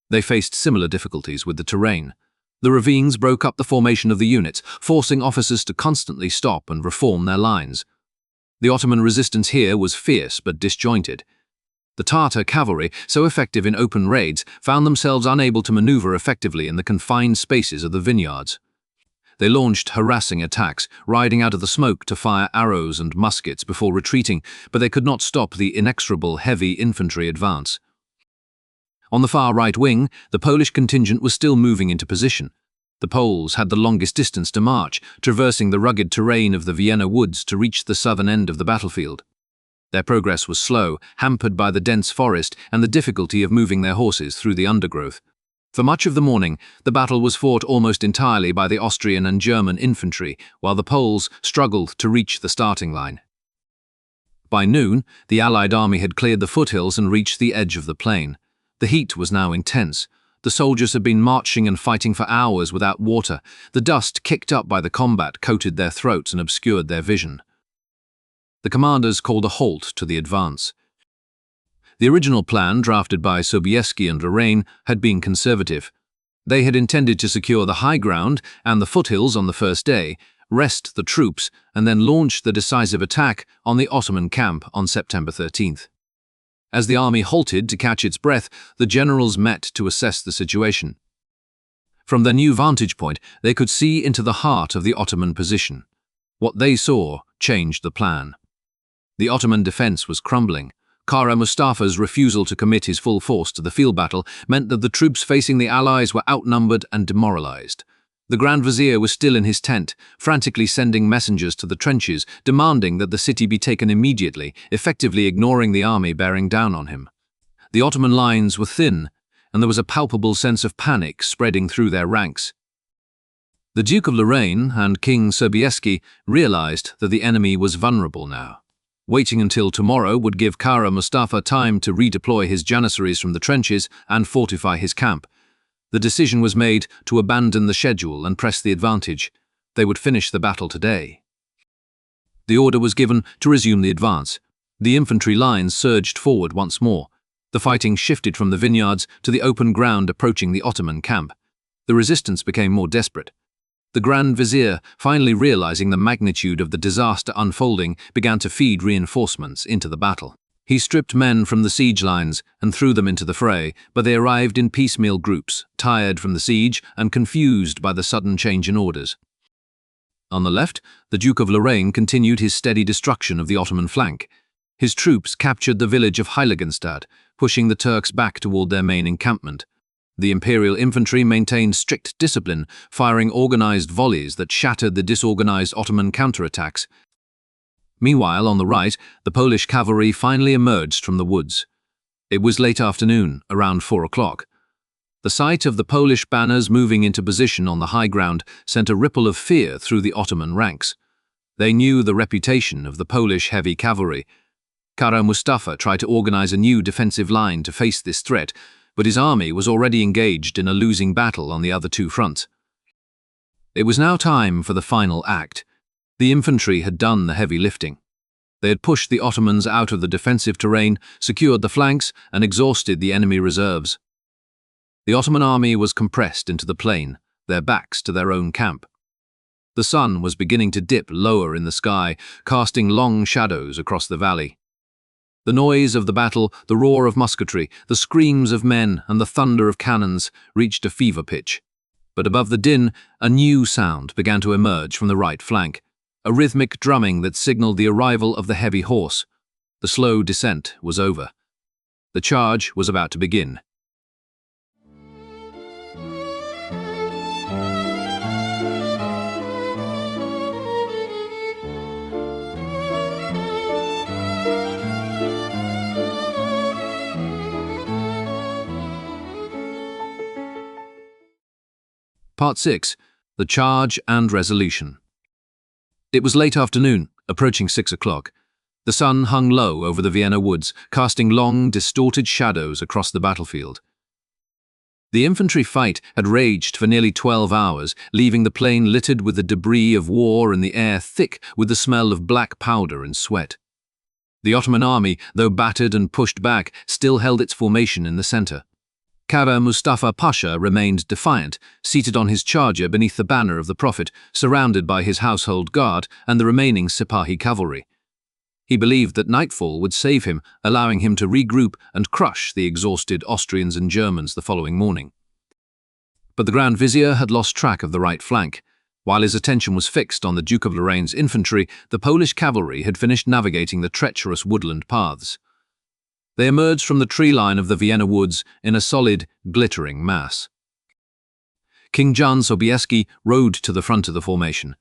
They faced similar difficulties with the terrain. The ravines broke up the formation of the units, forcing officers to constantly stop and reform their lines. The Ottoman resistance here was fierce but disjointed. The Tartar cavalry, so effective in open raids, found themselves unable to maneuver effectively in the confined spaces of the vineyards. They launched harassing attacks, riding out of the smoke to fire arrows and muskets before retreating, but they could not stop the inexorable heavy infantry advance. On the far right wing, the Polish contingent was still moving into position. The Poles had the longest distance to march, traversing the rugged terrain of the Vienna woods to reach the southern end of the battlefield. Their progress was slow, hampered by the dense forest and the difficulty of moving their horses through the undergrowth. For much of the morning, the battle was fought almost entirely by the Austrian and German infantry, while the Poles struggled to reach the starting line. By noon, the Allied army had cleared the foothills and reached the edge of the plain. The heat was now intense. The soldiers had been marching and fighting for hours without water. The dust kicked up by the combat coated their throats and obscured their vision. The commanders called a halt to the advance. The original plan, drafted by Sobieski and Lorraine, had been conservative. They had intended to secure the high ground and the foothills on the first day, rest the troops, and then launch the decisive attack on the Ottoman camp on September 13th. As the army halted to catch its breath, the generals met to assess the situation. From their new vantage point, they could see into the heart of the Ottoman position. What they saw changed the plan. The Ottoman defense was crumbling. Kara Mustafa's refusal to commit his full force to the field battle meant that the troops facing the Allies were outnumbered and demoralized. The Grand Vizier was still in his tent, frantically sending messengers to the trenches, demanding that the city be taken immediately, effectively ignoring the army bearing down on him. The Ottoman lines were thin, and there was a palpable sense of panic spreading through their ranks. The Duke of Lorraine and King Sobieski realized that the enemy was vulnerable now. Waiting until tomorrow would give Kara Mustafa time to redeploy his janissaries from the trenches and fortify his camp. The decision was made to abandon the schedule and press the advantage. They would finish the battle today. The order was given to resume the advance. The infantry lines surged forward once more. The fighting shifted from the vineyards to the open ground approaching the Ottoman camp. The resistance became more desperate. The Grand Vizier, finally realizing the magnitude of the disaster unfolding, began to feed reinforcements into the battle. He stripped men from the siege lines and threw them into the fray, but they arrived in piecemeal groups, tired from the siege and confused by the sudden change in orders. On the left, the Duke of Lorraine continued his steady destruction of the Ottoman flank. His troops captured the village of Heiligenstadt, pushing the Turks back toward their main encampment. The Imperial infantry maintained strict discipline, firing organized volleys that shattered the disorganized Ottoman counterattacks. Meanwhile, on the right, the Polish cavalry finally emerged from the woods. It was late afternoon, around 4 o'clock. The sight of the Polish banners moving into position on the high ground sent a ripple of fear through the Ottoman ranks. They knew the reputation of the Polish heavy cavalry. Kara Mustafa tried to organize a new defensive line to face this threat, but his army was already engaged in a losing battle on the other two fronts. It was now time for the final act. The infantry had done the heavy lifting. They had pushed the Ottomans out of the defensive terrain, secured the flanks, and exhausted the enemy reserves. The Ottoman army was compressed into the plain, their backs to their own camp. The sun was beginning to dip lower in the sky, casting long shadows across the valley. The noise of the battle, the roar of musketry, the screams of men, and the thunder of cannons reached a fever pitch. But above the din, a new sound began to emerge from the right flank, a rhythmic drumming that signaled the arrival of the heavy horse. The slow descent was over. The charge was about to begin. Part 6. The Charge and Resolution. It was late afternoon, approaching 6 o'clock. The sun hung low over the Vienna woods, casting long, distorted shadows across the battlefield. The infantry fight had raged for nearly 12 hours, leaving the plain littered with the debris of war and the air thick with the smell of black powder and sweat. The Ottoman army, though battered and pushed back, still held its formation in the center. Kara Mustafa Pasha remained defiant, seated on his charger beneath the banner of the Prophet, surrounded by his household guard and the remaining Sipahi cavalry. He believed that nightfall would save him, allowing him to regroup and crush the exhausted Austrians and Germans the following morning. But the Grand Vizier had lost track of the right flank. While his attention was fixed on the Duke of Lorraine's infantry, the Polish cavalry had finished navigating the treacherous woodland paths. They emerged from the tree line of the Vienna woods in a solid, glittering mass. King Jan Sobieski rode to the front of the formation.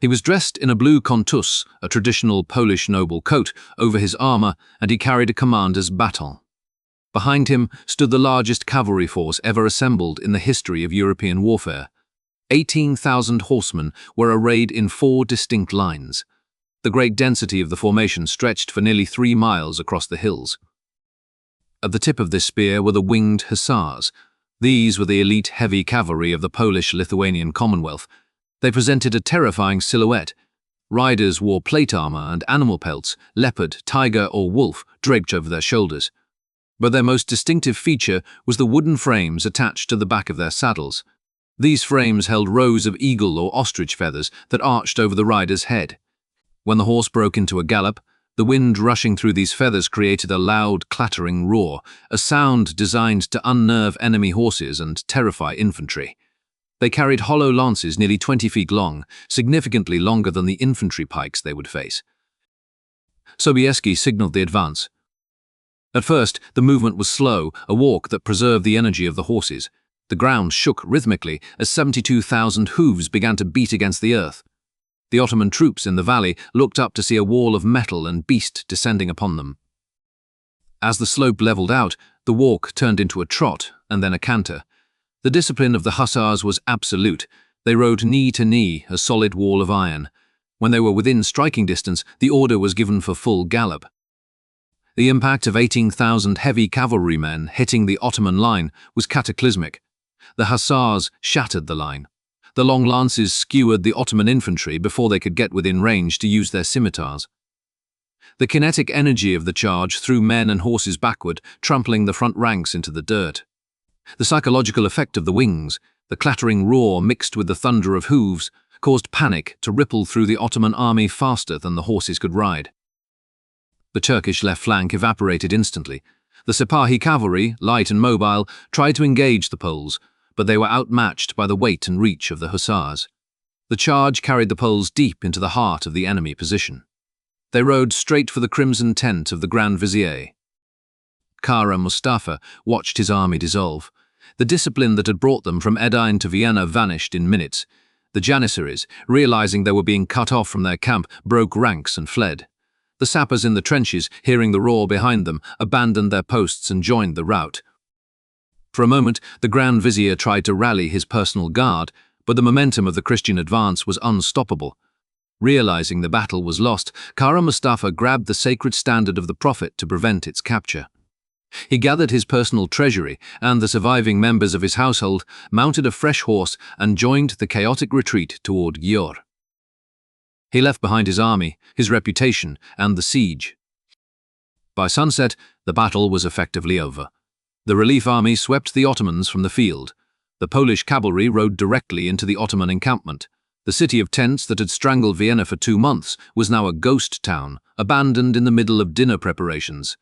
He was dressed in a blue kontus, a traditional Polish noble coat, over his armor, and he carried a commander's baton. Behind him stood the largest cavalry force ever assembled in the history of European warfare. 18,000 horsemen were arrayed in 4 distinct lines. The great density of the formation stretched for nearly 3 miles across the hills. At the tip of this spear were the winged hussars. These were the elite heavy cavalry of the Polish-Lithuanian Commonwealth. They presented a terrifying silhouette. Riders wore plate armor and animal pelts, leopard, tiger, or wolf, draped over their shoulders. But their most distinctive feature was the wooden frames attached to the back of their saddles. These frames held rows of eagle or ostrich feathers that arched over the rider's head. When the horse broke into a gallop, the wind rushing through these feathers created a loud, clattering roar, a sound designed to unnerve enemy horses and terrify infantry. They carried hollow lances nearly 20 feet long, significantly longer than the infantry pikes they would face. Sobieski signaled the advance. At first, the movement was slow, a walk that preserved the energy of the horses. The ground shook rhythmically as 72,000 hooves began to beat against the earth. The Ottoman troops in the valley looked up to see a wall of metal and beast descending upon them. As the slope leveled out, the walk turned into a trot and then a canter. The discipline of the hussars was absolute. They rode knee to knee, a solid wall of iron. When they were within striking distance, the order was given for full gallop. The impact of 18,000 heavy cavalrymen hitting the Ottoman line was cataclysmic. The hussars shattered the line. The long lances skewered the Ottoman infantry before they could get within range to use their scimitars. The kinetic energy of the charge threw men and horses backward, trampling the front ranks into the dirt. The psychological effect of the wings, the clattering roar mixed with the thunder of hooves, caused panic to ripple through the Ottoman army faster than the horses could ride. The Turkish left flank evaporated instantly. The Sipahi cavalry, light and mobile, tried to engage the Poles, but they were outmatched by the weight and reach of the hussars. The charge carried the Poles deep into the heart of the enemy position. They rode straight for the crimson tent of the Grand Vizier. Kara Mustafa watched his army dissolve. The discipline that had brought them from Edine to Vienna vanished in minutes. The Janissaries, realizing they were being cut off from their camp, broke ranks and fled. The sappers in the trenches, hearing the roar behind them, abandoned their posts and joined the rout. For a moment, the Grand Vizier tried to rally his personal guard, but the momentum of the Christian advance was unstoppable. Realizing the battle was lost, Kara Mustafa grabbed the sacred standard of the Prophet to prevent its capture. He gathered his personal treasury and the surviving members of his household, mounted a fresh horse, and joined the chaotic retreat toward Győr. He left behind his army, his reputation, and the siege. By sunset, the battle was effectively over. The relief army swept the Ottomans from the field. The Polish cavalry rode directly into the Ottoman encampment. The city of tents that had strangled Vienna for 2 months was now a ghost town, abandoned in the middle of dinner preparations.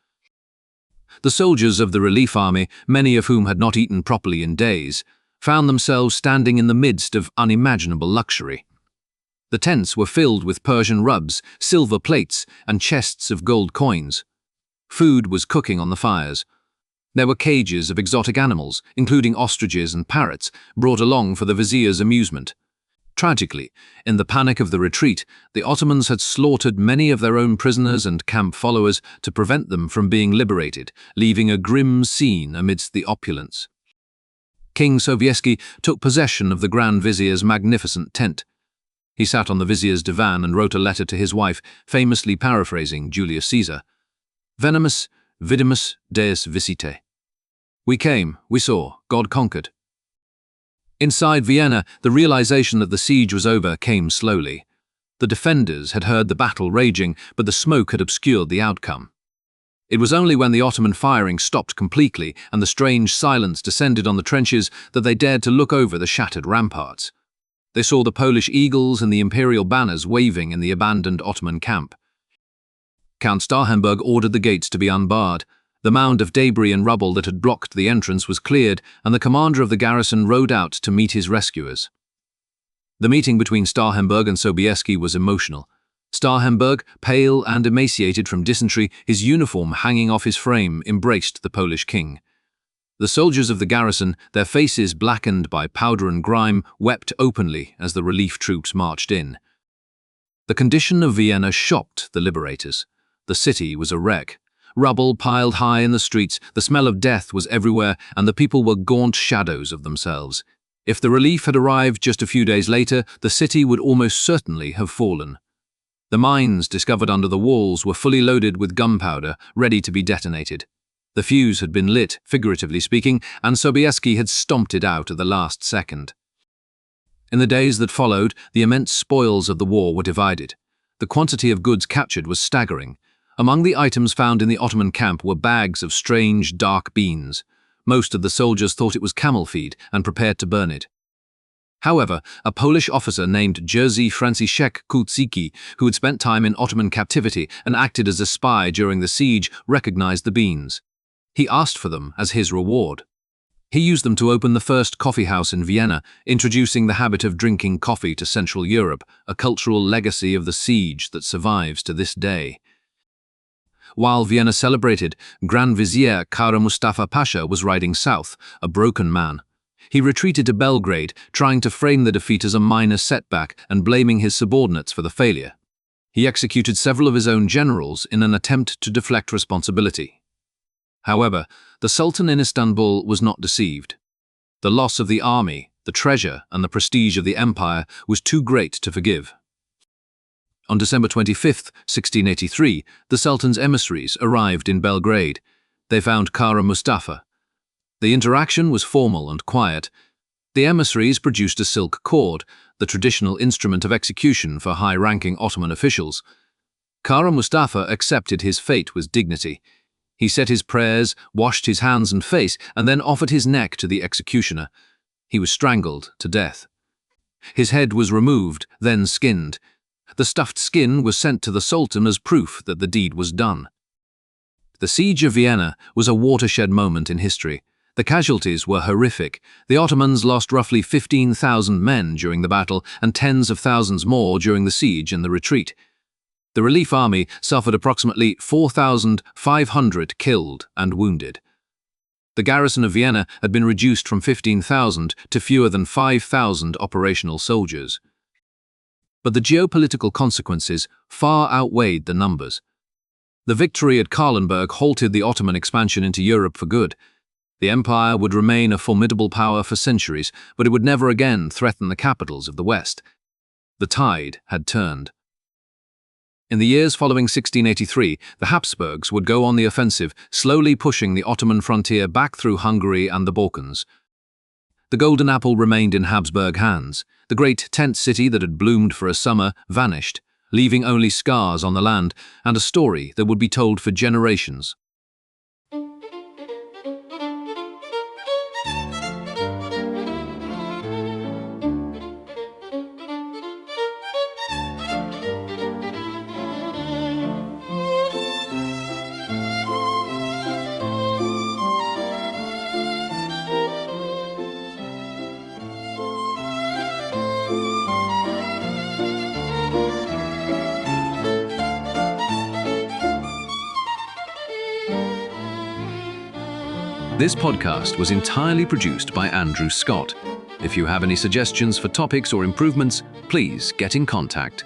The soldiers of the relief army, many of whom had not eaten properly in days, found themselves standing in the midst of unimaginable luxury. The tents were filled with Persian rugs, silver plates, and chests of gold coins. Food was cooking on the fires. There were cages of exotic animals, including ostriches and parrots, brought along for the vizier's amusement. Tragically, in the panic of the retreat, the Ottomans had slaughtered many of their own prisoners and camp followers to prevent them from being liberated, leaving a grim scene amidst the opulence. King Sobieski took possession of the Grand Vizier's magnificent tent. He sat on the vizier's divan and wrote a letter to his wife, famously paraphrasing Julius Caesar. Venemus, vidimus, Deus visite. We came, we saw, God conquered. Inside Vienna, the realization that the siege was over came slowly. The defenders had heard the battle raging, but the smoke had obscured the outcome. It was only when the Ottoman firing stopped completely and the strange silence descended on the trenches that they dared to look over the shattered ramparts. They saw the Polish eagles and the imperial banners waving in the abandoned Ottoman camp. Count Starhemberg ordered the gates to be unbarred. The mound of debris and rubble that had blocked the entrance was cleared, and the commander of the garrison rode out to meet his rescuers. The meeting between Starhemberg and Sobieski was emotional. Starhemberg, pale and emaciated from dysentery, his uniform hanging off his frame, embraced the Polish king. The soldiers of the garrison, their faces blackened by powder and grime, wept openly as the relief troops marched in. The condition of Vienna shocked the liberators. The city was a wreck. Rubble piled high in the streets, the smell of death was everywhere, and the people were gaunt shadows of themselves. If the relief had arrived just a few days later, the city would almost certainly have fallen. The mines discovered under the walls were fully loaded with gunpowder, ready to be detonated. The fuse had been lit, figuratively speaking, and Sobieski had stomped it out at the last second. In the days that followed, the immense spoils of the war were divided. The quantity of goods captured was staggering. Among the items found in the Ottoman camp were bags of strange, dark beans. Most of the soldiers thought it was camel feed and prepared to burn it. However, a Polish officer named Jerzy Franciszek Kucicki, who had spent time in Ottoman captivity and acted as a spy during the siege, recognized the beans. He asked for them as his reward. He used them to open the first coffee house in Vienna, introducing the habit of drinking coffee to Central Europe, a cultural legacy of the siege that survives to this day. While Vienna celebrated, Grand Vizier Kara Mustafa Pasha was riding south, a broken man. He retreated to Belgrade, trying to frame the defeat as a minor setback and blaming his subordinates for the failure. He executed several of his own generals in an attempt to deflect responsibility. However, the Sultan in Istanbul was not deceived. The loss of the army, the treasure, and the prestige of the empire was too great to forgive. On December 25, 1683, the Sultan's emissaries arrived in Belgrade. They found Kara Mustafa. The interaction was formal and quiet. The emissaries produced a silk cord, the traditional instrument of execution for high-ranking Ottoman officials. Kara Mustafa accepted his fate with dignity. He said his prayers, washed his hands and face, and then offered his neck to the executioner. He was strangled to death. His head was removed, then skinned. The stuffed skin was sent to the Sultan as proof that the deed was done. The Siege of Vienna was a watershed moment in history. The casualties were horrific. The Ottomans lost roughly 15,000 men during the battle and tens of thousands more during the siege and the retreat. The relief army suffered approximately 4,500 killed and wounded. The garrison of Vienna had been reduced from 15,000 to fewer than 5,000 operational soldiers. But the geopolitical consequences far outweighed the numbers. The victory at Kahlenberg halted the Ottoman expansion into Europe for good. The empire would remain a formidable power for centuries, but it would never again threaten the capitals of the West. The tide had turned. In the years following 1683, the Habsburgs would go on the offensive, slowly pushing the Ottoman frontier back through Hungary and the Balkans. The golden apple remained in Habsburg hands. The great tent city that had bloomed for a summer vanished, leaving only scars on the land and a story that would be told for generations. This podcast was entirely produced by Andrew Scott. If you have any suggestions for topics or improvements, please get in contact.